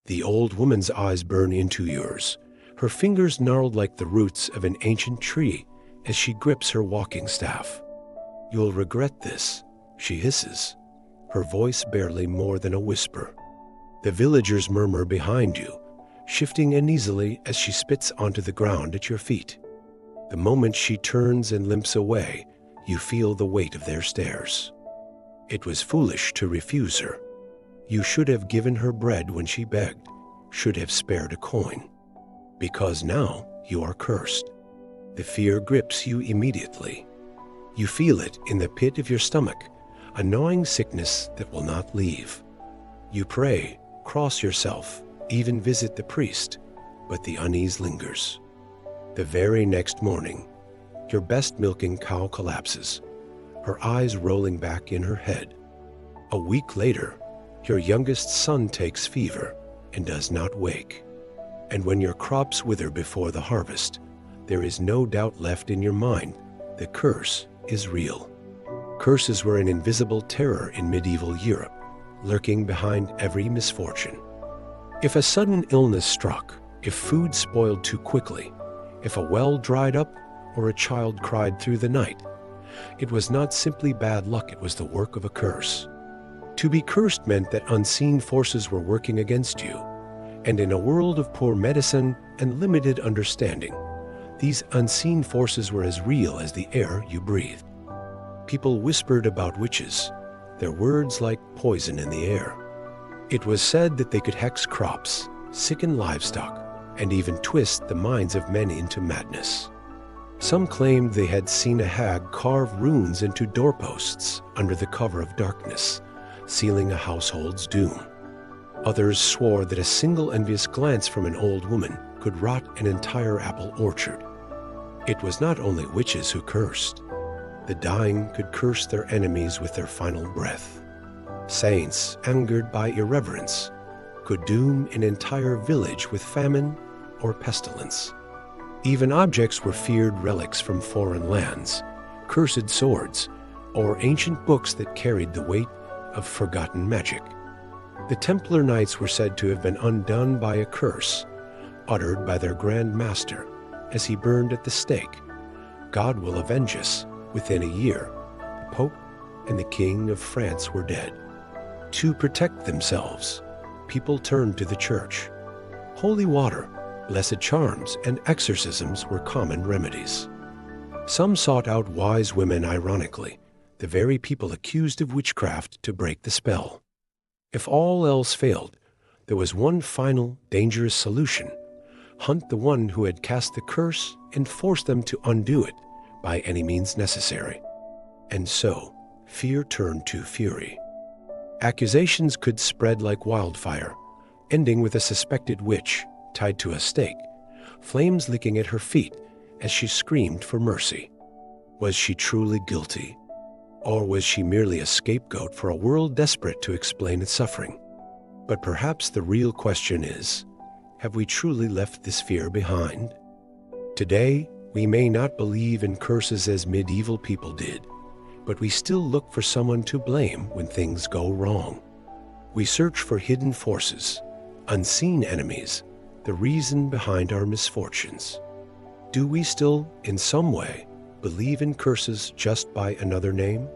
The old woman's eyes burn into yours, her fingers gnarled like the roots of an ancient tree as she grips her walking staff. "You'll regret this," she hisses, her voice barely more than a whisper. The villagers murmur behind you, shifting uneasily as she spits onto the ground at your feet. The moment she turns and limps away, you feel the weight of their stares. It was foolish to refuse her. You should have given her bread when she begged, should have spared a coin. Because now you are cursed. The fear grips you immediately. You feel it in the pit of your stomach, a gnawing sickness that will not leave. You pray, cross yourself, even visit the priest, but the unease lingers. The very next morning, your best milking cow collapses, her eyes rolling back in her head. A week later, your youngest son takes fever and does not wake. And when your crops wither before the harvest, there is no doubt left in your mind the curse is real. Curses were an invisible terror in medieval Europe, lurking behind every misfortune. If a sudden illness struck, if food spoiled too quickly, if a well dried up, or a child cried through the night, it was not simply bad luck, it was the work of a curse. To be cursed meant that unseen forces were working against you, and in a world of poor medicine and limited understanding, these unseen forces were as real as the air you breathed. People whispered about witches, their words like poison in the air. It was said that they could hex crops, sicken livestock, and even twist the minds of men into madness. Some claimed they had seen a hag carve runes into doorposts under the cover of darkness, sealing a household's doom. Others swore that a single envious glance from an old woman could rot an entire apple orchard. It was not only witches who cursed. The dying could curse their enemies with their final breath. Saints, angered by irreverence, could doom an entire village with famine or pestilence. Even objects were feared relics from foreign lands, cursed swords, or ancient books that carried the weight of forgotten magic. The Templar Knights were said to have been undone by a curse, uttered by their Grand Master as he burned at the stake. God will avenge us. Within a year, the Pope and the King of France were dead. To protect themselves, people turned to the church. Holy water, blessed charms, and exorcisms were common remedies. Some sought out wise women, ironically, the very people accused of witchcraft, to break the spell. If all else failed, there was one final, dangerous solution: hunt the one who had cast the curse and force them to undo it by any means necessary. And so, fear turned to fury. Accusations could spread like wildfire, ending with a suspected witch tied to a stake, flames licking at her feet as she screamed for mercy. Was she truly guilty? Or was she merely a scapegoat for a world desperate to explain its suffering? But perhaps the real question is, have we truly left this fear behind? Today, we may not believe in curses as medieval people did, but we still look for someone to blame when things go wrong. We search for hidden forces, unseen enemies, the reason behind our misfortunes. Do we still, in some way, believe in curses just by another name?